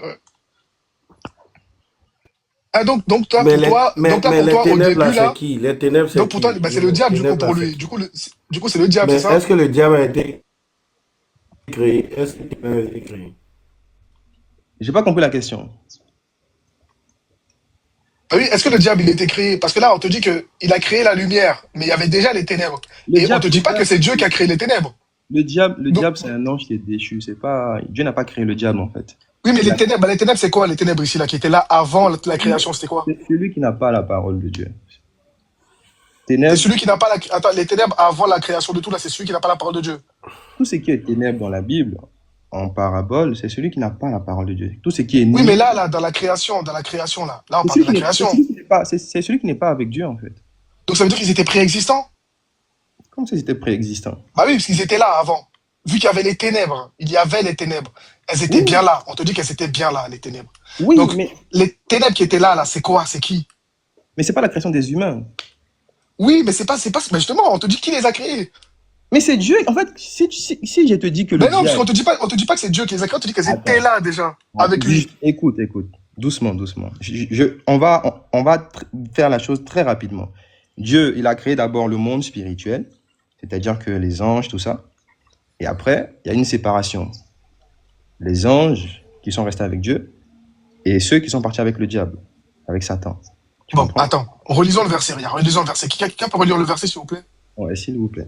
Ouais. Ah, Mais, donc là, mais pour les toi, au ténèbres, là, début, c'est là, qui? Les ténèbres, c'est donc pour toi, qui? bah, c'est le Les diable, du coup, ténèbres, là, pour c'est lui. qui? Du coup, c'est le diable, c'est Mais ça? est-ce que le diable a été créé? Est-ce que le diable a été créé? J'ai pas compris la question. Ah oui, est-ce que le diable, il a été créé? Parce que là, on te dit qu'il a créé la lumière, mais il y avait déjà les ténèbres. Le Et on diable, te le dit pas que diable, c'est Dieu qui a créé les ténèbres. le Donc, diable, c'est un ange qui est déchu. C'est pas, Dieu n'a pas créé le diable, en fait. oui, mais Il a- les ténèbres, c'est quoi les ténèbres ici, là, qui étaient là avant la création, c'était quoi? C'est celui qui n'a pas la parole de Dieu. C'est Ténèbres, celui qui n'a pas la... Attends, les ténèbres avant la création de tout, là, c'est celui qui n'a pas la parole de Dieu. tout ce qui est ténèbres dans la Bible, en parabole, c'est celui qui n'a pas la parole de Dieu. Tout ce qui est Oui, mais nuit, là, dans la création, là, on parle de la c'est création. celui qui n'est pas, c'est celui qui n'est pas avec Dieu, en fait. Donc ça veut dire qu'ils étaient préexistants? Comme si c'était préexistant. Bah oui, parce qu'ils étaient là avant. Vu qu'il y avait les ténèbres, il y avait les ténèbres. Elles étaient bien Oui, là. On te dit qu'elles étaient bien là, les ténèbres. oui, Donc, les ténèbres qui étaient là, c'est quoi? C'est qui? mais c'est pas la création des humains. Oui, mais mais justement, on te dit qui les a créés. Mais c'est Dieu. En fait, si je te dis que le Mais non, parce diable. on te dit pas que c'est Dieu qui les a créés, on te dit qu'elles étaient Attends, là déjà, avec lui. écoute, écoute. Doucement, doucement. On va faire la chose très rapidement. Dieu, il a créé d'abord le monde spirituel, c'est-à-dire que les anges, tout ça. Et après, il y a une séparation. Les anges qui sont restés avec Dieu et ceux qui sont partis avec le diable, avec Satan. Tu Bon, comprends? attends, relisons le verset, regarde, relisons le verset. Quelqu'un peut relire le verset, s'il vous plaît? Ouais, s'il vous plaît.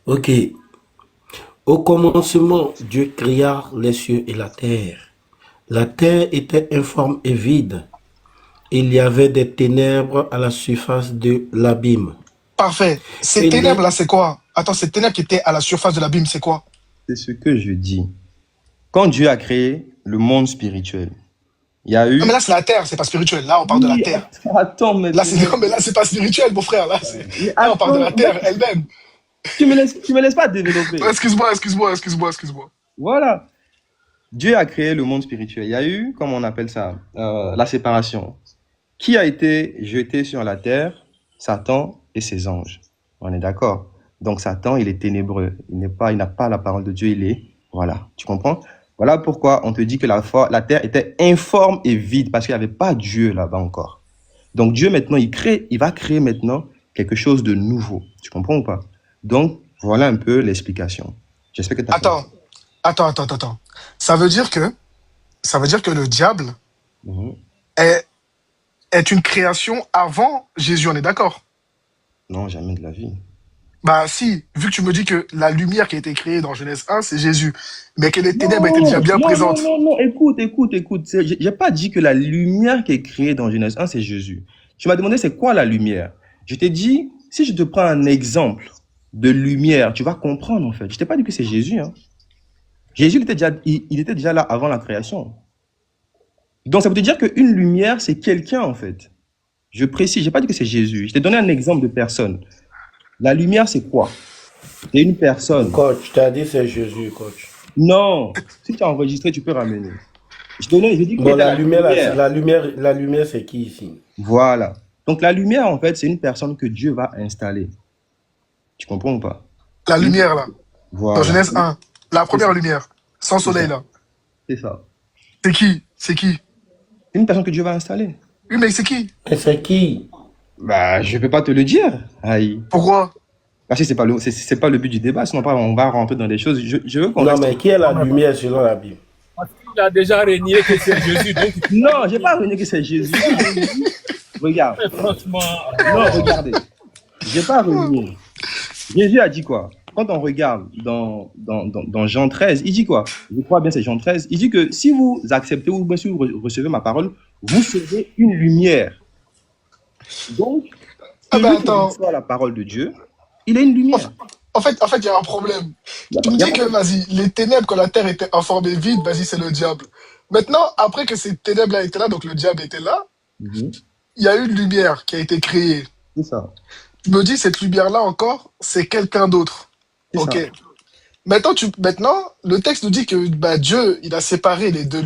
Ok. Au commencement, Dieu créa les cieux et la terre. La terre était informe et vide. Il y avait des ténèbres à la surface de l'abîme. Parfait. Ces Et les... ténèbres-là, c'est quoi? Attends, ces ténèbres qui étaient à la surface de l'abîme, c'est quoi? C'est ce que je dis. Quand Dieu a créé le monde spirituel, il y a Non, mais eu. là, c'est la terre, c'est pas spirituel. Là, on parle de la Oui, terre. attends Là, c'est maintenant. non, mais là, c'est pas spirituel, mon frère. Mais Là, on parle de attends, la terre elle-même. tu me laisses pas développer. Excuse-moi. Voilà. Dieu a créé le monde spirituel. Il y a eu, comment on appelle ça, la séparation. Qui a été jeté sur la terre? Satan et ses anges. On est d'accord. Donc Satan, il est ténébreux. Il n'a pas la parole de Dieu. Il est, voilà. Tu comprends? Voilà pourquoi on te dit que la terre était informe et vide parce qu'il n'y avait pas Dieu là-bas encore. Donc Dieu maintenant, il va créer maintenant quelque chose de nouveau. Tu comprends ou pas? Donc voilà un peu l'explication. J'espère que tu as compris. Attends, attends. Ça veut dire que, ça veut dire que le diable Mhm. est, est une création avant Jésus, on est d'accord? Non, jamais de la vie. Bah si, vu que tu me dis que la lumière qui a été créée dans Genèse 1, c'est Jésus, mais que les ténèbres étaient déjà bien présentes. Non. Écoute. J'ai pas dit que la lumière qui est créée dans Genèse 1, c'est Jésus. Tu m'as demandé c'est quoi la lumière. Je t'ai dit, si je te prends un exemple de lumière, tu vas comprendre en fait. Je t'ai pas dit que c'est Jésus, hein. Jésus, il était déjà là avant la création. Donc ça veut te dire qu'une lumière, c'est quelqu'un en fait. Je précise, j'ai pas dit que c'est Jésus. Je t'ai donné un exemple de personne. La lumière, c'est quoi? C'est une personne. Coach, tu as dit c'est Jésus, coach. Non. Si tu as enregistré, tu peux ramener. J'ai dit qu'il Bon, était la lumière. la lumière, c'est qui ici? Voilà. Donc la lumière, en fait, c'est une personne que Dieu va installer. Tu comprends ou pas? La Une- lumière là, dans Voilà. Genèse 1, la C'est ça. première lumière, sans C'est soleil ça. là. C'est ça. C'est qui? C'est qui? C'est une personne que Dieu va installer. Oui, mais c'est qui? Et c'est qui? Bah, je peux pas te le dire. Aïe. Pourquoi? Parce que c'est pas le but du débat, sinon après, on va rentrer dans des choses. Je veux qu'on Non, reste. mais qui est la lumière selon la Bible? Parce qu'il a déjà régné que c'est Jésus. Donc, Non, j'ai pas renié que c'est Jésus. Regarde. franchement, Non, regardez. J'ai pas renié. Jésus a dit quoi? Quand on regarde dans Jean 13, il dit quoi? Je crois bien c'est Jean 13. Il dit que si vous acceptez ou bien si vous recevez ma parole, vous serez une lumière. Donc, Ah ben celui qui attends, reçoit la parole de Dieu, il est une en, lumière. il y a un problème. Tu me Y a dis pas que, de- vas-y, les ténèbres, quand la terre était informée vide, vas-y, c'est le diable. Maintenant, après que ces ténèbres-là étaient là, donc le diable était là, Mhm. il y a une lumière qui a été créée. C'est ça. Tu me dis, cette lumière-là encore, c'est quelqu'un d'autre. C'est Ok. ça. Maintenant, le texte nous dit que bah, Dieu, il a séparé les deux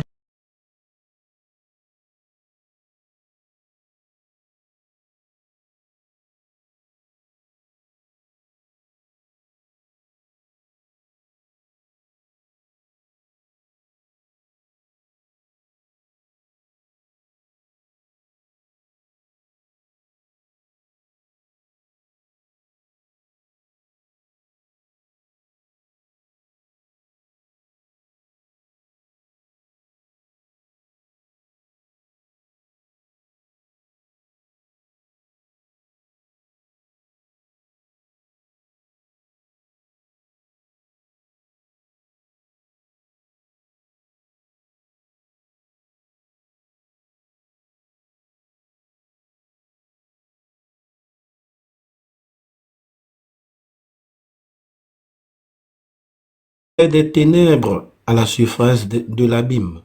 des ténèbres à la surface de l'abîme,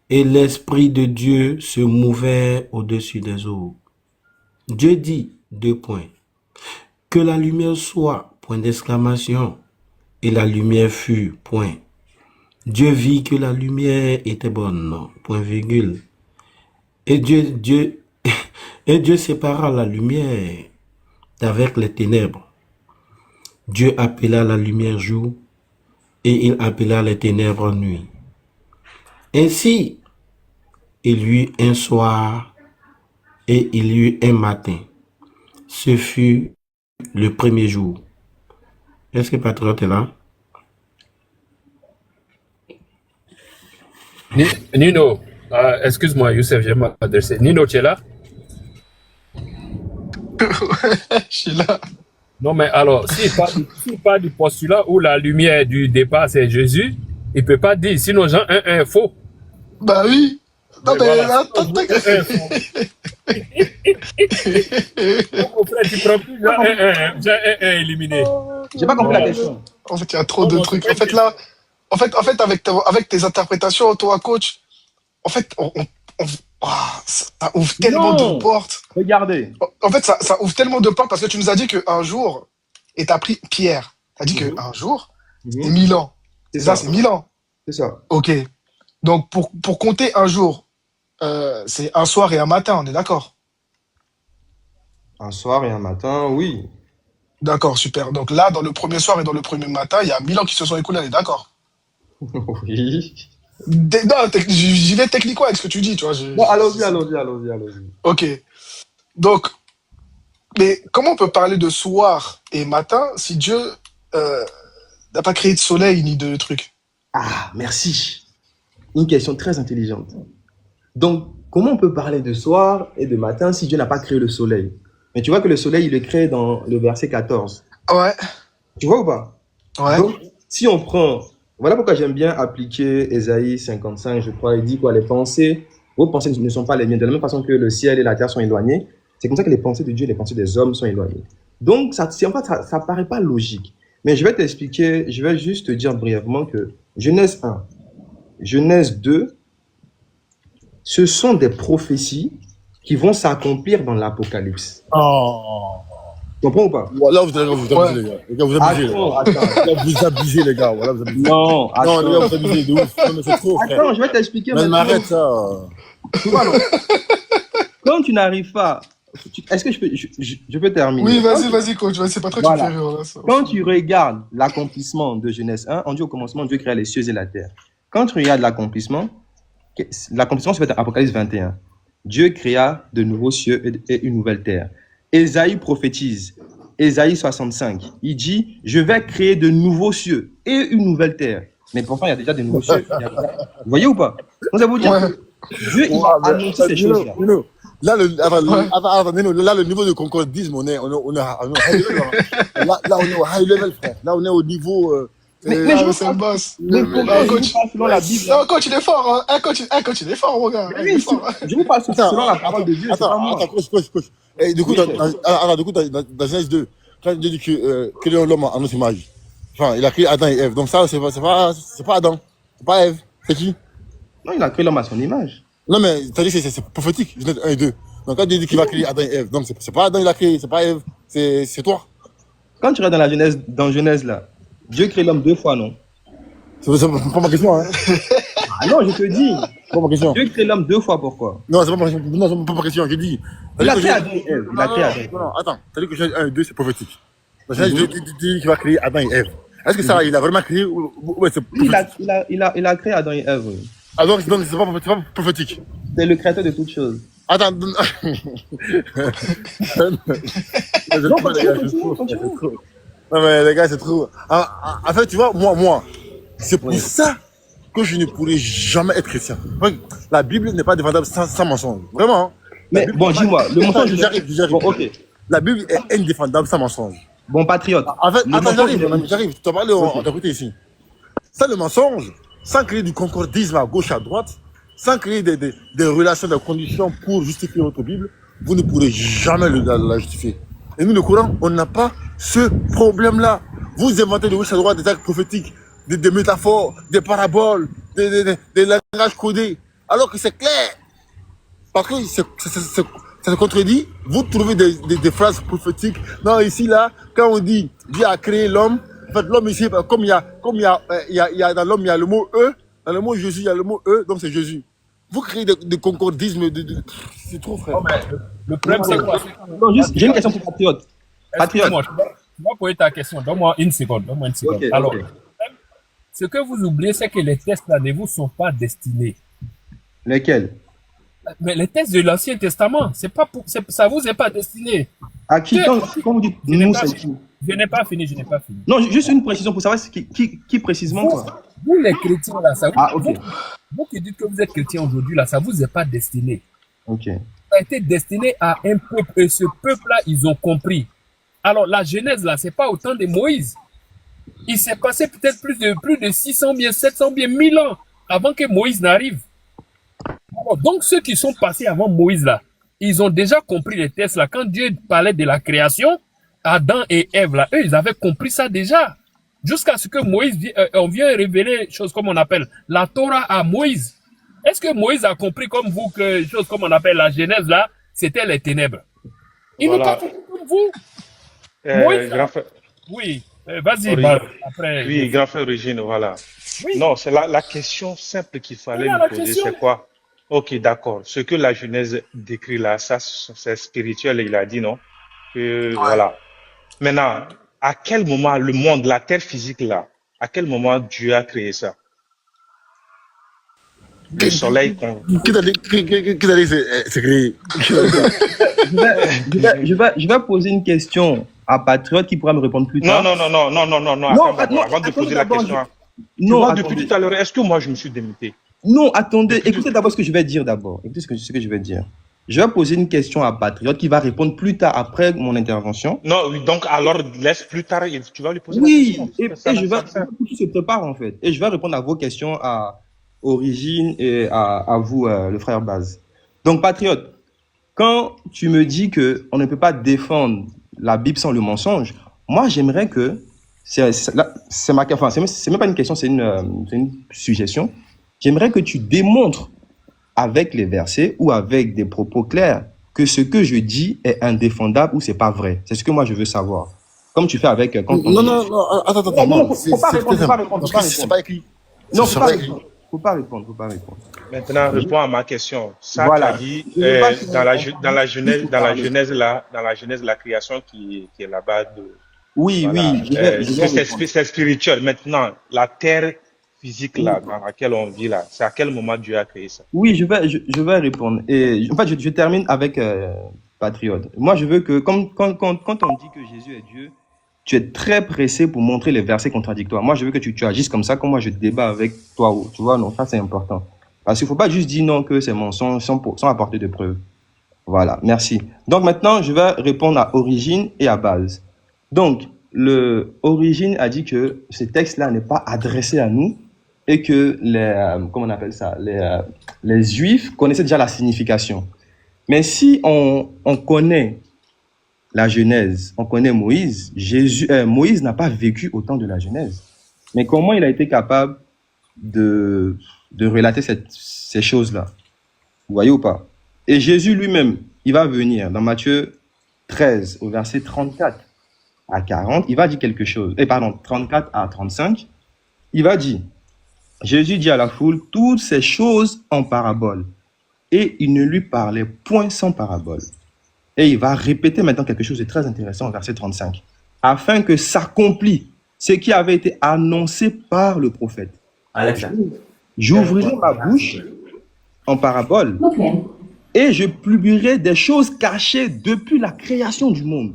et l'Esprit de Dieu se mouvait au-dessus des eaux. Dieu dit, deux points, que la lumière soit, point d'exclamation, et la lumière fut, point. Dieu vit que la lumière était bonne, point virgule. Et et Dieu sépara la lumière d'avec les ténèbres. Dieu appela la lumière jour, et il appela les ténèbres nuit. Ainsi, il y eut un soir et il y eut un matin. Ce fut le premier jour. Est-ce que Patriote est là? Nino, excuse-moi, Youssef, je vais m'adresser. Nino, tu es là? Je suis là. Non, mais alors, s'il parle du postulat où la lumière du départ, c'est Jésus, il ne peut pas dire, sinon Jean 1 est faux. Bah oui. Non, Mais mais voilà, attends, sinon Jean 1 est faux. Donc, au fait, tu prends plus Jean 1 est éliminé. J'ai pas compris la Voilà. question. En fait, il y a trop Non, de non, trucs. c'est En fait, là, avec tes interprétations, toi, coach, en fait, ça ouvre tellement de Non, portes. regardez. En fait, ça ouvre tellement de portes parce que tu nous as dit qu'un jour, et t'as pris Pierre. T'as dit qu'un jour, c'est 1000 ans. C'est Ça, ça. c'est 1000 ans. C'est ça. Ok. Donc, pour compter un jour, c'est un soir et un matin, on est d'accord? Un soir et un matin, oui. D'accord, super. Donc là, dans le premier soir et dans le premier matin, il y a 1000 ans qui se sont écoulés, on est d'accord? Oui. Non, j'y vais techniquement avec ce que tu dis, tu vois. Bon, allons-y. Ok. Donc, mais comment on peut parler de soir et matin si Dieu n'a pas créé de soleil ni de trucs? Ah, merci. Une question très intelligente. Donc, comment on peut parler de soir et de matin si Dieu n'a pas créé le soleil? Mais tu vois que le soleil, il est créé dans le verset 14. Ouais, Tu vois ou pas? ouais. Donc, si on prend... Voilà pourquoi j'aime bien appliquer Ésaïe 55, je crois. Il dit quoi? Les pensées, vos pensées ne sont pas les miennes. De la même façon que le ciel et la terre sont éloignés, c'est comme ça que les pensées de Dieu et les pensées des hommes sont éloignées. Donc, en fait, ça paraît pas logique. Mais je vais t'expliquer, je vais juste te dire brièvement que Genèse 1, Genèse 2, ce sont des prophéties qui vont s'accomplir dans l'Apocalypse. Oh. Tu comprends ou pas? Là, vous abusez, les gars. Les gars, vous abusez, les gars. Attends. Vous abusez, les gars. Voilà, vous abusez. Non, Non, les gars, attends. vous abusez de ouf. Non, mais c'est trop, frère. Attends, je vais t'expliquer Mais maintenant. arrête ça. Tu vois, non? Quand tu n'arrives pas... Est-ce que je peux terminer? Oui, vas-y, coach. C'est pas toi qui me Voilà. fais rire, là. Ça. Quand tu regardes l'accomplissement de Genèse 1, on dit au commencement, Dieu créa les cieux et la terre. Quand tu regardes l'accomplissement se fait dans Apocalypse 21. Dieu créa de nouveaux cieux et une nouvelle terre. Ésaïe prophétise. Ésaïe 65. Il dit, je vais créer de nouveaux cieux et une nouvelle terre. Mais pourtant, il y a déjà de nouveaux cieux. Vous voyez ou pas? Donc, ça veut dire Ouais. que Dieu, il va annoncer ces choses-là. Là, Ouais. là, le niveau de concordisme, on est high level. Hein. Là, on est au high level, frère. Là, on est au niveau. Mais je C'est le boss. Mais Non, pourquoi coach. je vous parle selon la Bible? Non, coach, il est fort, hein. Coach, il est fort, mon gars. Il est Oui, fort. je vous parle selon la parole de Dieu, c'est pas moi. Attends, coach. Et du coup, Oui, dans Genèse 2, quand Dieu dit que l'homme en notre image, enfin, il a créé Adam et Ève. Donc ça, c'est pas Adam, c'est pas Ève. C'est qui? Non, il a créé l'homme à son image. Non, mais t'as dit que c'est prophétique, Genèse 1 et 2. Donc quand Dieu dit qu'il va créer Adam et Ève, donc c'est pas Adam il a créé, c'est pas Ève, c'est toi. Quand tu regardes dans Genèse là, Dieu crée l'homme 2 fois, non? C'est pas ma question, hein. Ah non, je te dis. C'est pas ma question. Dieu crée l'homme 2 fois, pourquoi? Non, c'est pas ma question. Non, c'est pas ma question, je dis. Il a créé Adam et Ève. Il a créé Adam et Ève. Non, attends, t'as dit que Genèse 1 et 2, c'est prophétique. Dans Genèse 2, tu dis qu'il va créer Adam et Ève. Est-ce que ça, il a vraiment créé ou c'est Oui, prophétique? il a créé Adam et Ève. Oui. Ah, donc c'est pas prophétique. C'est le créateur de toutes choses. Attends, Non, continue. Non, mais les gars, c'est trop. En fait, tu vois, moi, c'est pour ça que je ne pourrai jamais être chrétien. La Bible n'est pas défendable sans mensonge. Vraiment. Hein. Mais bon, dis-moi, le mensonge. J'arrive. Bon, ok. La Bible est indéfendable sans mensonge. Bon, patriote. En fait, Le attends, mensonge, j'arrive. Tu t'en parlais, on t'a écouté ici. Sans le mensonge, sans créer du concordisme à gauche, à droite, sans créer des relations, des conditions pour justifier votre Bible, vous ne pourrez jamais la justifier. Et nous, le Coran, on n'a pas ce problème-là. Vous inventez de gauche à droite des actes prophétiques des métaphores, des paraboles, des langages codés. Alors que c'est clair. Parce que ça se contredit. Vous trouvez des phrases prophétiques. Non, ici, là, quand on dit Dieu a créé l'homme, en fait, l'homme ici, comme il y a dans l'homme, il y a le mot E. Dans le mot Jésus, il y a le mot E, donc c'est Jésus. Vous créez des concordismes. C'est trop, frère. Non, mais le problème, c'est quoi? Non, juste, j'ai une question pour Patriote. Patriote. Excuse-moi, tu vas poser ta question. Donne-moi une seconde. Ok, Alors, ok. ce que vous oubliez, c'est que les tests là ne vous sont pas destinés. Lesquels? Mais les tests de l'Ancien Testament, ça vous est pas destiné. À qui? Quand vous dites Je n'ai nous, pas c'est fini. qui? Je n'ai pas fini. Non, juste une précision pour savoir qui précisément, quoi. Vous, les chrétiens, là, Ah, ok. vous qui dites que vous êtes chrétien aujourd'hui, là, ça vous est pas destiné. Ok. Ça a été destiné à un peuple, et ce peuple-là, ils ont compris. Alors, la Genèse, là, c'est pas au temps de Moïse. Il s'est passé peut-être plus de 600 bien, 700 bien, 1000 ans avant que Moïse n'arrive. Alors, donc, ceux qui sont passés avant Moïse, là, ils ont déjà compris les tests, là. Quand Dieu parlait de la création, Adam et Ève, là, eux, ils avaient compris ça déjà. Jusqu'à ce que Moïse, on vient révéler choses comme on appelle la Torah à Moïse. Est-ce que Moïse a compris comme vous que chose comme on appelle la Genèse, là, c'était les ténèbres? Ils n'ont pas compris comme vous. Moïse, Grand frère, oui, vas-y, Origine. après. Oui, grand frère Origine, voilà. Oui, Non, c'est la question simple qu'il fallait voilà nous la poser, question. c'est quoi? Ok, d'accord. Ce que la Genèse décrit là, ça, c'est spirituel, il a dit, non? Voilà. Maintenant, à quel moment le monde, la terre physique là, à quel moment Dieu a créé ça? Le soleil qu'on... Qui t'a dit c'est créé? Je vais poser une question à Patriote qui pourra me répondre plus Non, tard. non, Non, attends, avant de attendez poser la d'abord, question. Tu Non, vois, depuis attendez. tout à l'heure, est-ce que moi je me suis démuté? Non, attendez. Écoutez d'abord ce que je vais dire d'abord. Écoutez ce que je vais dire. Je vais poser une question à Patriote qui va répondre plus tard après mon intervention. Non, oui, donc alors laisse plus tard, tu vas lui poser la Oui, question. et Ça, je vais, ça. tout se prépare en fait. Et je vais répondre à vos questions à Origine et à vous, le frère Baz. Donc, Patriote, quand tu me dis que on ne peut pas défendre la Bible sans le mensonge, moi j'aimerais que c'est ma, enfin, c'est même pas une question, c'est une suggestion. J'aimerais que tu démontres avec les versets ou avec des propos clairs que ce que je dis est indéfendable ou c'est pas vrai. C'est ce que moi je veux savoir. Comme tu fais avec quand on Non, attends. Non, C'est faut pas très répondre, faut simple. pas répondre, Parce faut pas que c'est répondre. pas écrit. Non, C'est faut pas pas écrit. répondre. Faut pas répondre, faut pas répondre. Maintenant, réponds à ma question. Ça, Voilà. tu as dit, Je veux pas que dans la Genèse, puisse parler. dans la Genèse, la création qui est là-bas de, Oui, voilà, oui, je vais répondre. c'est spirituel. Maintenant, la terre physique là, dans laquelle on vit là, c'est à quel moment Dieu a créé ça? Oui, je vais répondre. Et en fait, je termine avec Patriote. Moi, je veux que, comme quand on dit que Jésus est Dieu, tu es très pressé pour montrer les versets contradictoires. Moi, je veux que tu agisses comme ça, comme moi je débat avec toi. Tu vois, non, ça c'est important. Parce qu'il ne faut pas juste dire non que c'est mensonge sans apporter de preuves. Voilà, merci. Donc maintenant, je vais répondre à Origine et à Baz. Donc, Origine a dit que ce texte-là n'est pas adressé à nous et que comment on appelle ça, les Juifs connaissaient déjà la signification. Mais si on connaît la Genèse, on connaît Moïse, Moïse n'a pas vécu au temps de la Genèse. Mais comment il a été capable de relater ces choses-là? Vous voyez ou pas? Et Jésus lui-même, il va venir dans Matthieu 13, au verset 34 à 40, il va dire quelque chose. 34 à 35, il va dire, Jésus dit à la foule toutes ces choses en parabole. Et il ne lui parlait point sans parabole. Et il va répéter maintenant quelque chose de très intéressant au verset 35. Afin que s'accomplisse ce qui avait été annoncé par le prophète. J'ouvrirai ma bouche en parabole et je publierai des choses cachées depuis la création du monde.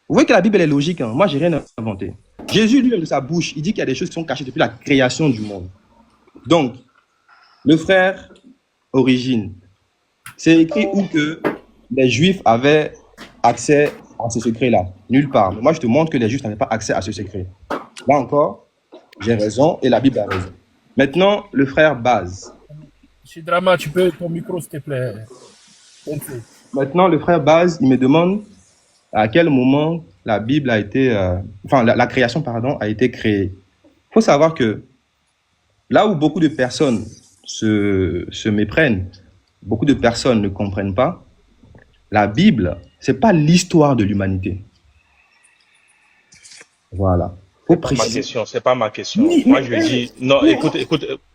Vous voyez que la Bible elle est logique. Moi, j'ai rien inventé. Jésus lui-même de sa bouche, il dit qu'il y a des choses qui sont cachées depuis la création du monde. Donc, le frère Origine, c'est écrit où que les Juifs avaient accès à ce secret-là. Nulle part. Mais moi, je te montre que les Juifs n'avaient pas accès à ce secret. Là encore, j'ai raison et la Bible a raison. Maintenant, le frère Baz. Chidrama, tu peux ton micro, s'il te plaît. Maintenant, le frère Baz, il me demande à quel moment la Bible a été, la création, pardon, a été créée. faut savoir que là où beaucoup de personnes se méprennent, beaucoup de personnes ne comprennent pas, la Bible, c'est pas l'histoire de l'humanité. Voilà. Faut C'est pas ma préciser. question, c'est pas ma question. Oui, Moi, mais, je dis, non, écoute,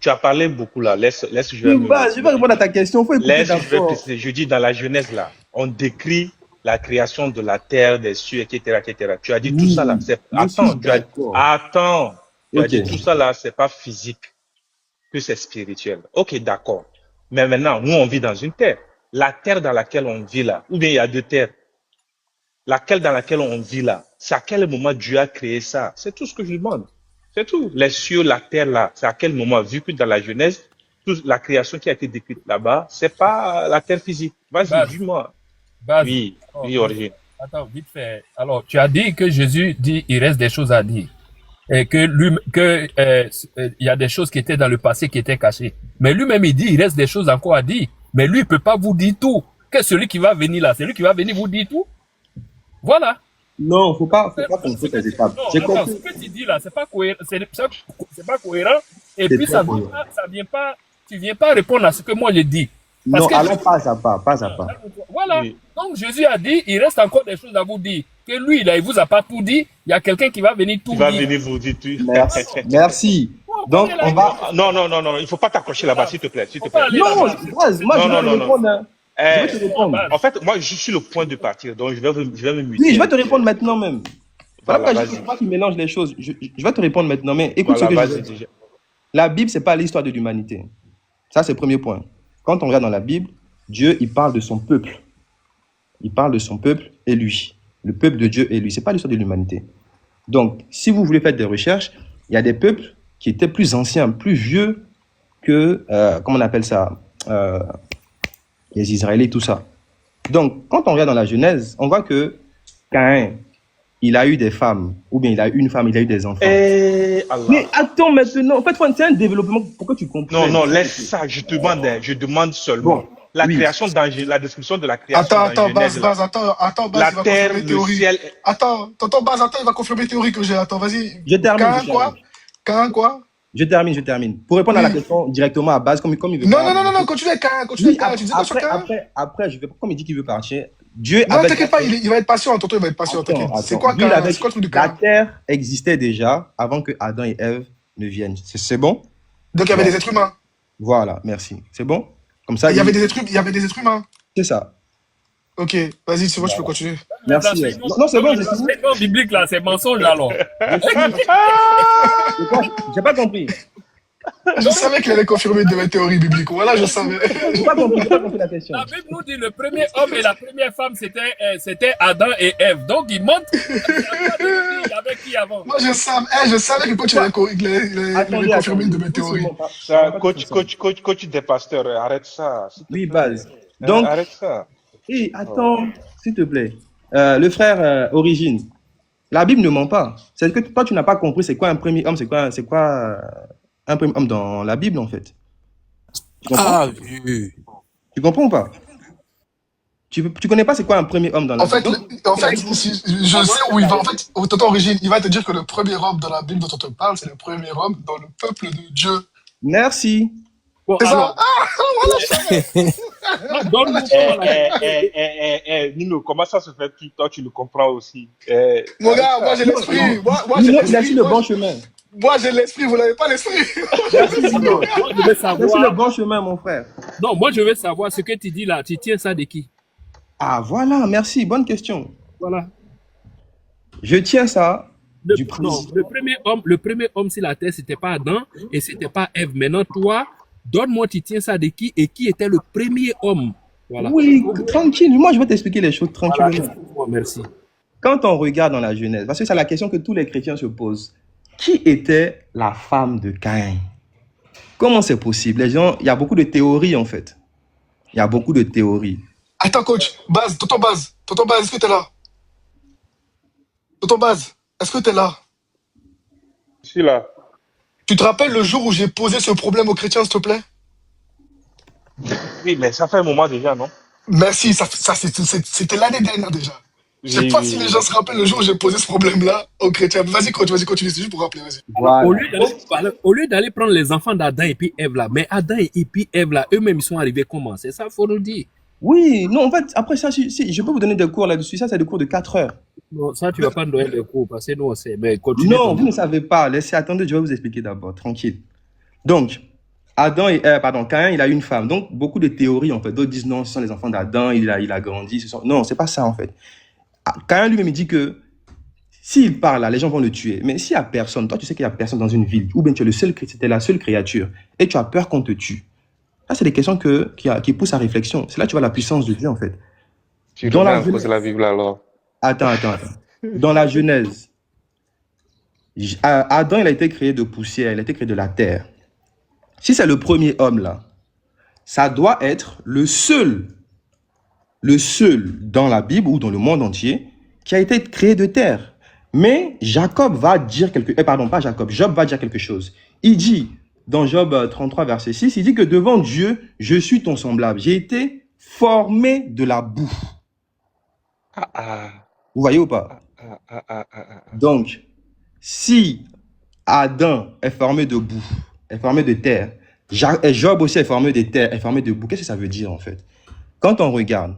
tu as parlé beaucoup là. Je vais je vais répondre à ta question. Faut écouter je vais d'abord. préciser. Je dis, dans la Genèse là, on décrit la création de la terre, des cieux, etc., etc. Tu as dit tout ça là. Oui, je suis d'accord. Attends, tu as Ok. dit tout ça là, c'est pas physique, que c'est spirituel. Ok, d'accord. Mais maintenant, nous, on vit dans une terre. La terre dans laquelle on vit là, ou bien il y a deux terres. Laquelle dans laquelle on vit là, c'est à quel moment Dieu a créé ça? C'est tout ce que je demande. C'est tout. Les cieux, la terre là, c'est à quel moment? Vu que dans la Genèse, toute la création qui a été décrite là-bas, c'est pas la terre physique. Vas-y, Base, dis-moi. base. Oui, Oh, oui, Origine. attends, vite fait. Alors, tu as dit que Jésus dit, il reste des choses à dire. Et que il y a des choses qui étaient dans le passé qui étaient cachées. Mais lui-même, il dit, il reste des choses encore à dire. Mais lui, il peut pas vous dire tout. Que celui qui va venir là, c'est lui qui va venir vous dire tout. Voilà. Non, faut pas compter tes étapes. Non, J'ai attends, compris. ce que tu dis là, c'est pas cohérent. C'est pas cohérent. Et C'est puis, très cohérent. tu viens pas répondre à ce que moi je dis. Parce Non, que allons pas à pas, pas à pas. voilà. Oui. Donc Jésus a dit, il reste encore des choses à vous dire. Que lui, là, il vous a pas tout dit. Il y a quelqu'un qui va venir tout Tu vas dire. venir vous dire tout. Merci. Merci. On Donc, connaît la on va. Non, il faut pas t'accrocher là-bas, s'il te plaît, s'il te Faut pas plaît. aller Non, là-bas. Braz, moi, je Non, vais te non, non, non. répondre. Hein. Je vais te Eh, répondre. en fait, moi, je suis le point de partir, donc je vais me muter. Oui, je vais te répondre maintenant même. Voilà Voilà, pourquoi je ne vas-y. pas qu'il mélange les choses. Je vais te répondre maintenant, mais écoute Voilà, ce que je vas-y veux dire. déjà. La Bible, c'est pas l'histoire de l'humanité. Ça, c'est le premier point. Quand on regarde dans la Bible, Dieu, il parle de son peuple. Il parle de son peuple et lui. Le peuple de Dieu et lui. C'est pas l'histoire de l'humanité. Donc, si vous voulez faire des recherches, il y a des peuples qui étaient plus anciens, plus vieux que, comment on appelle ça, les Israélites, tout ça. Donc, quand on regarde dans la Genèse, on voit que Caïn, il a eu des femmes, ou bien il a eu une femme, il a eu des enfants. Eh, Allah. Mais attends maintenant, en fait, c'est un développement pour que tu comprennes. Non, laisse ça, je demande seulement. Bon, La oui. création la description de la création Attends, dans Genèse, là. Attends, Baz, La il va terre, confirmer le théorie. ciel. Attends, tonton Baz, attends, il va confirmer les théories que j'ai. Attends, vas-y. Je termine. Cain, quoi? Cain, quoi? Je termine. Pour répondre à la Oui. question directement à base, comme il veut Non, pas- non, continue avec Cain, Oui, Tu disais quoi sur Cain? après, comme il dit qu'il veut partir, Dieu Non, avait... t'inquiète pas, il va être patient, tonton, il va être patient, t'inquiète. C'est quoi Dieu Cain? avait- C'est quoi le truc de La Cain? terre existait déjà avant que Adam et Ève ne viennent. C'est bon? Donc il y avait des êtres humains. Voilà, merci. C'est bon? Comme ça, Il y avait des êtres humains. c'est ça. Ok, vas-y, c'est bon, tu peux continuer. Merci. L'enseignement- Non, c'est bon, j'ai fini. L'enseignement biblique là, c'est mensonge alors. J'ai pas compris. Je savais qu'il allait confirmer de mes théories bibliques. Voilà, je savais. J'ai pas compris la question. La Bible nous dit le premier homme et la première femme c'était Adam et Ève. Donc il montre il y avait qui avant. Moi, je savais que quand tu allais Attendez, confirmer une de mes attendez. théories. Ça, coach des pasteurs, arrête ça. s'il te Oui, plaît. base. Donc, Arrête ça. attends, s'il te plaît. Le frère Origine, la Bible ne ment pas. C'est que toi, tu n'as pas compris c'est quoi un premier homme, c'est quoi un premier homme dans la Bible, en fait. Tu comprends? Ah, oui. Tu comprends ou pas? Tu connais pas c'est quoi un premier homme dans la En fait, Bible? je sais où il va. En fait, au tonton Origine, il va te dire que le premier homme dans la Bible dont on te parle, c'est le premier homme dans le peuple de Dieu. Merci. Bon, C'est ça? alors, donne-nous Nino, comment ça se fait que toi tu le comprends aussi? Mon gars, moi j'ai l'esprit. Moi j'ai Il a su l'esprit. le bon chemin. Moi j'ai l'esprit, vous n'avez pas l'esprit. Merci, Nino. moi, je veux Il a su le savoir. bon chemin, mon frère. Non, moi je veux savoir ce que tu dis là. Tu tiens ça de qui? Ah, voilà, merci. Bonne question. Voilà. Je tiens ça Le, du non, président. le premier homme sur la terre, c'était pas Adam et c'était pas Ève. Maintenant, toi, donne-moi, tu tiens ça de qui et qui était le premier homme. Voilà. Oui, tranquille. Moi, je vais t'expliquer les choses Voilà, tranquillement. excuse-moi, merci. Quand on regarde dans la Genèse, parce que c'est la question que tous les chrétiens se posent, qui était la femme de Caïn? Comment c'est possible? Les gens, il y a beaucoup de théories en fait. Il y a beaucoup de théories. Attends, coach. Tonton Baz, est-ce que t'es là? Tonton Baz, est-ce que t'es là? Je suis là. Tu te rappelles le jour où j'ai posé ce problème aux chrétiens, s'il te plaît? Oui, mais ça fait un moment déjà, non? Merci, c'était l'année dernière déjà. Je sais Oui, pas oui, si les oui. gens se rappellent le jour où j'ai posé ce problème-là aux chrétiens. Vas-y, continue, c'est juste pour rappeler, vas-y. Au Voilà. lieu au lieu d'aller prendre les enfants d'Adam et puis Ève là, mais Adam et puis Ève là, eux-mêmes ils sont arrivés comment? C'est ça, faut nous dire. Oui, non, en fait, après ça, si, je peux vous donner des cours là-dessus. Ça, c'est des cours de 4 heures. Non, ça tu vas pas nous donner des cours parce que nous on sait. Mais continue Non, ton. vous ne savez pas. Laissez, attendez, je vais vous expliquer d'abord, tranquille. Donc, Caïn, il a eu une femme. Donc, beaucoup de théories, en fait. D'autres disent non, ce sont les enfants d'Adam, il a grandi. Non, c'est pas ça, en fait. Caïn lui-même, il dit que s'il parle là, les gens vont le tuer. Mais s'il n'y a personne, toi, tu sais qu'il n'y a personne dans une ville, ou bien tu es c'était la seule créature, et tu as peur qu'on te tue. Ça, c'est des questions qui poussent à réflexion. C'est là que tu vois la puissance de Dieu, en fait. Tu Dans remets la en cause Genèse. la Bible alors. Attends. Dans la Genèse, Adam, il a été créé de poussière, il a été créé de la terre. Si c'est le premier homme là, ça doit être le seul dans la Bible ou dans le monde entier qui a été créé de terre. Mais Job va dire quelque chose. Il dit, dans Job 33, verset 6, il dit que devant Dieu, je suis ton semblable. J'ai été formé de la boue. Ah, ah, Vous voyez ou pas? Donc, si Adam est formé de boue, est formé de terre, et Job aussi est formé de terre, est formé de boue, qu'est-ce que ça veut dire en fait? Quand on regarde,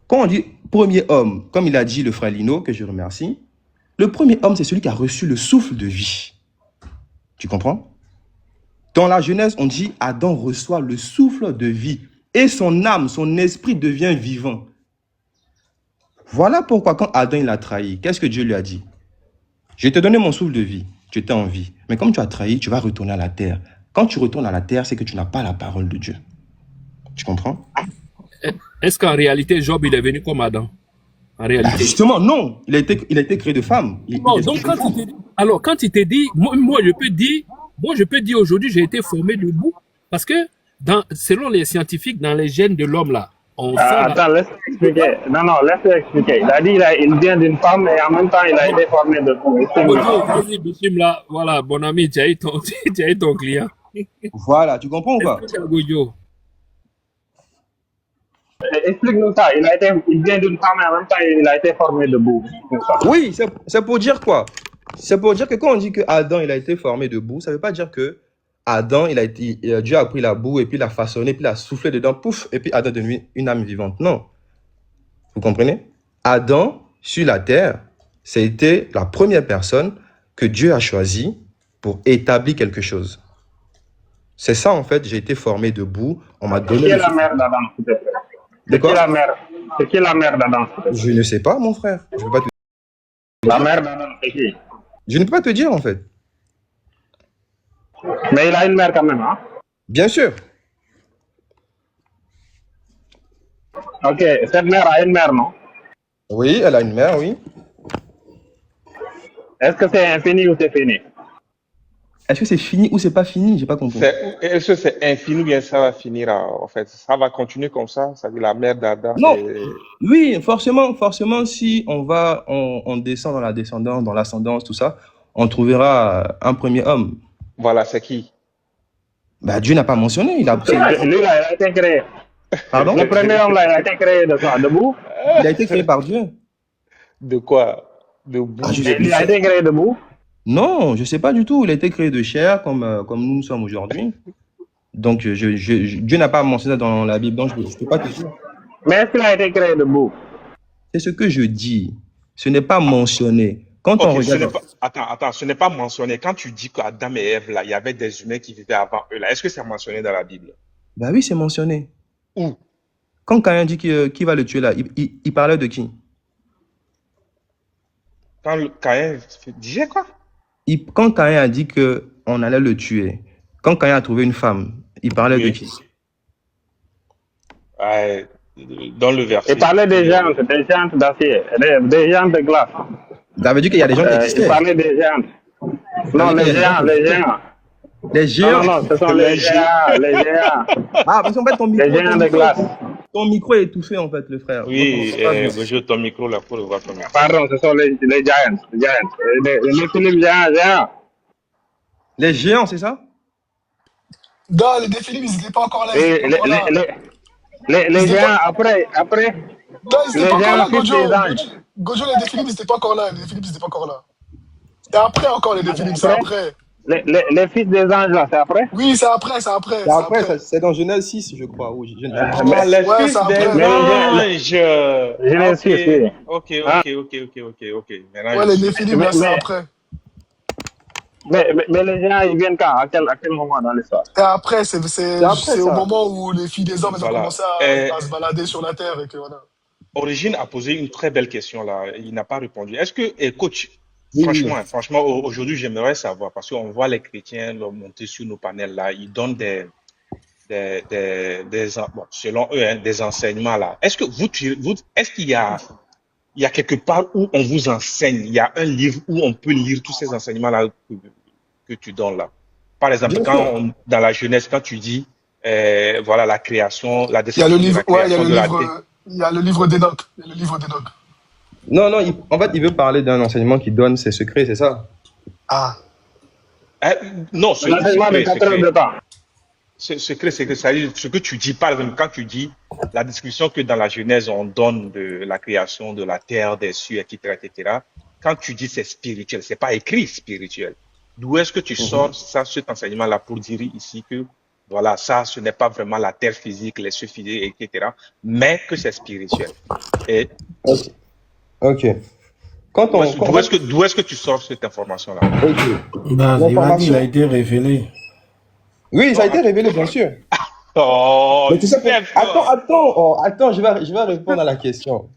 quand on dit premier homme, comme il a dit le frère Lino, que je remercie, le premier homme, c'est celui qui a reçu le souffle de vie. Tu comprends? Dans la Genèse, on dit Adam reçoit le souffle de vie et son âme, son esprit devient vivant. Voilà pourquoi quand Adam il a trahi, qu'est-ce que Dieu lui a dit? Je t'ai donné mon souffle de vie, tu étais en vie. Mais comme tu as trahi, tu vas retourner à la terre. Quand tu retournes à la terre, c'est que tu n'as pas la parole de Dieu. Tu comprends? Est-ce qu'en réalité Job il est venu comme Adam? En réalité. Justement, non. Il a été créé de femme. Non, donc quand il te dit, moi je peux dire aujourd'hui j'ai été formé de boue parce que selon les scientifiques dans les gènes de l'homme là, on sent Attends, laisse-moi expliquer. Non, laisse-moi expliquer. Il a dit il vient d'une femme et en même temps il a été formé de boue. Vas-y, Bissim, là, voilà, mon ami, tu as eu ton client. Voilà, tu comprends ou pas? Explique-nous ça. Il vient d'une femme et en même temps il a été formé de boue. Oui, c'est pour dire quoi? C'est pour dire que quand on dit que Adam il a été formé de boue, ça ne veut pas dire que Adam, Dieu a pris la boue et puis l'a façonné, puis l'a soufflé dedans, pouf, et puis Adam est devenu une âme vivante. Non. Vous comprenez? Adam, sur la terre, c'était la première personne que Dieu a choisie pour établir quelque chose. C'est ça, en fait, j'ai été formé de boue. On m'a donné. Qui est la mère d'Adam, s'il te plaît? C'est qui la mère d'Adam? Je ne sais pas, mon frère. Je peux pas te... La mère d'Adam, c'est qui? Je ne peux pas te dire, en fait. Mais il a une mère quand même, hein? Bien sûr. Ok, cette mère a une mère, non? Oui, elle a une mère, oui. Est-ce que c'est infini ou c'est fini? Est-ce que c'est fini ou c'est pas fini? J'ai pas compris. Est-ce que c'est infini ou bien ça va finir en fait? Ça va continuer comme ça? Ça veut dire la mère d'Adam. Non. Oui, forcément, si on descend dans la descendance, dans l'ascendance, tout ça, on trouvera un premier homme. Voilà, c'est qui? Bah, Dieu n'a pas mentionné. Lui, là, il a été créé. Pardon? Le premier homme, là, il a été créé de quoi? De boue? Il a été créé par Dieu. De quoi? De boue? Il a été créé de boue? Non, je sais pas du tout. Il a été créé de chair, comme nous sommes aujourd'hui. Donc, Dieu n'a pas mentionné dans la Bible, donc je ne peux pas te dire. Mais est-ce qu'il a été créé de boue? C'est ce que je dis. Ce n'est pas mentionné. Quand on regarde... Attends, ce n'est pas mentionné. Quand tu dis qu'Adam et Ève, là, il y avait des humains qui vivaient avant eux, là, est-ce que c'est mentionné dans la Bible? Bah oui, c'est mentionné. Où? Quand Caïn dit qui va le tuer là, il parlait de qui? Quand Caïn disait quoi? Quand Caïn a dit qu'on allait le tuer, quand Caïn a trouvé une femme, il parlait de qui? Dans le verset. Il parlait des jantes d'acier, des jantes de glace. Ça veut dire qu'il y a des gens qui existaient. Il parlait des jantes. Non, les géants. Les géants? Non, ce sont les géants. Ah, parce qu'en fait, ton micro... Les géants de glace. Ton micro est étouffé, en fait, le frère. Oui, bonjour, ton micro, là, pour le voir ton micro. Pardon, ce sont les giants. Les Philippe géants. Les géants, c'est ça? Non, les défilés, ils n'étaient pas encore là. Les géants, après, Non, ils n'étaient Les pas encore géants là, fils des Gojo. anges. Gojo, les Néphilim, ils n'étaient pas encore là. Les Néphilim, ils n'étaient pas encore là. Et après encore, les Néphilim, c'est Après, après. les fils des anges, là, c'est après. Oui, c'est après, c'est après, Et c'est après, après. c'est dans Genèse 6, je crois. Ou Mais, Ah, les Ouais, c'est fils des après. mais anges. Genèse 6, oui. Ok. Hein? Ok. Maintenant, Ouais, je les suis. Néphilim, Mais, là, c'est mais, après. mais les géants, ils viennent quand? À quel moment dans l'histoire? Et après, C'est après c'est au ça. moment où les filles des hommes, elles ont Voilà. commencé à se balader sur la terre et que voilà. Origine a posé une très belle question là. Il n'a pas répondu. Est-ce que, coach, Oui, oui. franchement, aujourd'hui, j'aimerais savoir parce qu'on voit les chrétiens là, monter sur nos panels là, ils donnent bon, selon eux, hein, des enseignements là. Est-ce que est-ce qu'il y a quelque part où on vous enseigne, il y a un livre où on peut lire tous ces enseignements là que tu donnes là? Par exemple, Bien sûr. dans la Genèse, quand tu dis, voilà, la création, la Il y a le description de livre, la ouais, il y a création le de la livre, terre. il y a le livre d'Enoch. Il y a le livre d'Enoch. Non, en fait, il veut parler d'un enseignement qui donne ses secrets, c'est ça? Ah, Non, L'enseignement de 4 heures de temps. secret, c'est-à-dire ce que tu dis, par exemple, quand tu dis la description que dans la Genèse, on donne de la création de la terre, des cieux, etc. Quand tu dis c'est spirituel, c'est pas écrit spirituel. D'où est-ce que tu sors cet enseignement-là pour dire ici que, voilà, ça, ce n'est pas vraiment la terre physique, les cieux physiques, etc., mais que c'est spirituel. Et Ok. Quand on. d'où est-ce que tu sors cette information-là? Ok. Bah, il a dit, il a L'information. été révélé. Oui, ça a été révélé, bien sûr. Oh, Mais tu sais que... Steph, Attends, je vais répondre à la question.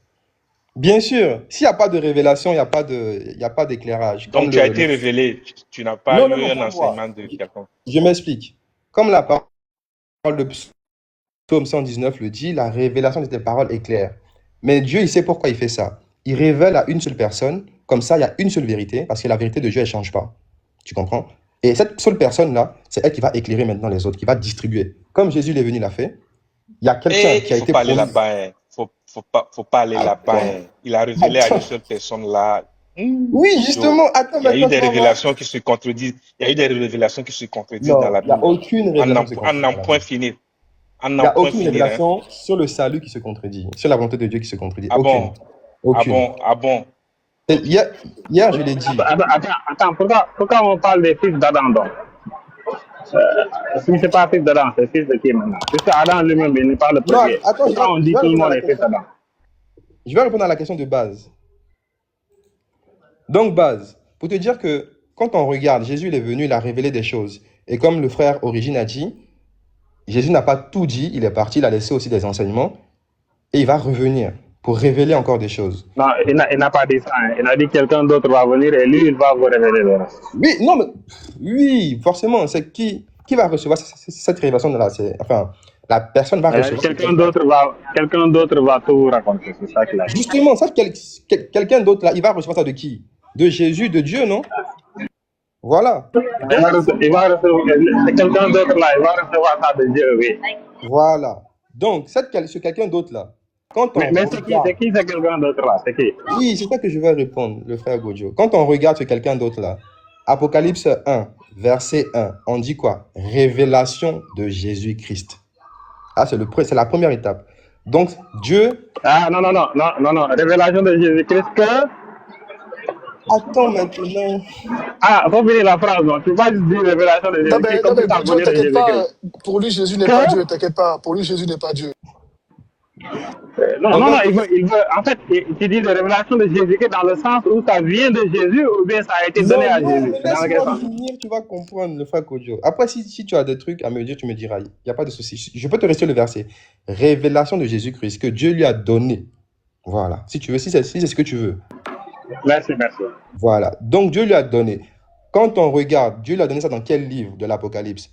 Bien sûr, s'il n'y a pas de révélation, il n'y a pas d'éclairage. donc tu as été révélé, tu n'as pas Non, eu un pour enseignement moi. de quelqu'un. Je m'explique. Comme la parole de Psaume 119 le dit, la révélation de tes paroles est claire. Mais Dieu, il sait pourquoi il fait ça. Il révèle à une seule personne, comme ça, il y a une seule vérité, parce que la vérité de Dieu, elle ne change pas. Tu comprends? Et cette seule personne-là, c'est elle qui va éclairer maintenant les autres, qui va distribuer. Comme Jésus est venu l'a fait, il y a quelqu'un qui a Il faut été pas aller promis. là-bas, hein. Faut pas aller là-bas, hein. Il a révélé à une seule personne là. Oui, justement, attends, Il y a eu maintenant, des tu vas voir. révélations qui se contredisent. Il y a eu des révélations qui se contredisent Non, dans la il n'y a Bible. aucune révélation qui se contredit dans la point Bible. finir. Il n'y a aucune révélation sur le salut qui se contredit, sur la volonté de Dieu qui se contredit. Ah bon? Aucune. Ah bon? Et hier, je l'ai dit. Attends, pourquoi on parle des fils d'Adam donc? Si c'est pas fils d'Adam, c'est fils de qui maintenant? Puisque Adam lui-même, il n'est pas le Non, premier. attends, Pourquoi on dit je vais tout le répondre à monde la est fils question. d'Adam? Je vais répondre à la question de base. Donc, base, pour te dire que quand on regarde, Jésus il est venu, il a révélé des choses. Et comme le frère Origine a dit, Jésus n'a pas tout dit, il est parti, il a laissé aussi des enseignements. Et il va revenir pour révéler encore des choses. Non, il n'a pas dit ça. Hein. Il a dit que quelqu'un d'autre va venir et lui, il va vous révéler le reste. Oui, non, mais oui, forcément, c'est qui va recevoir cette révélation là. Enfin, la personne va recevoir. Quelqu'un d'autre va tout vous raconter. C'est ça qu'il a dit. Justement, ça, quelqu'un d'autre là, il va recevoir ça de qui? De Jésus, de Dieu, non? Voilà. Il va recevoir, quelqu'un d'autre là, il va recevoir ça de Dieu, oui. Voilà. Donc, ce quelqu'un d'autre là, quand on mais c'est qui ce quelqu'un d'autre là? C'est qui? Oui, c'est ça que je vais répondre, le frère Gojo. Quand on regarde ce quelqu'un d'autre là, Apocalypse 1, verset 1, on dit quoi? Révélation de Jésus-Christ. Ah, c'est la première étape. Donc, Dieu... Ah, non. Révélation de Jésus-Christ que... Attends maintenant. Ah, faut finir la phrase, non? Tu vas dire révélation de non, Jésus-Christ mais comme Gojo, tu t'inquiète pas. Jésus-Christ. Pour lui, Jésus n'est pas Dieu, t'inquiète pas. Pour lui, Jésus n'est pas Dieu. Non, il veut, en fait, tu dis de révélation de Jésus-Christ dans le sens où ça vient de Jésus ou bien ça a été donné à Jésus. Mais laisse-moi finir, tu vas comprendre le frère Kojo. Après, si tu as des trucs à me dire, tu me diras. Il n'y a pas de souci. Je peux te rester le verset. Révélation de Jésus-Christ que Dieu lui a donné. Voilà. Si tu veux, si c'est ce que tu veux. Merci. Voilà. Donc, Dieu lui a donné. Quand on regarde, Dieu lui a donné ça dans quel livre de l'Apocalypse?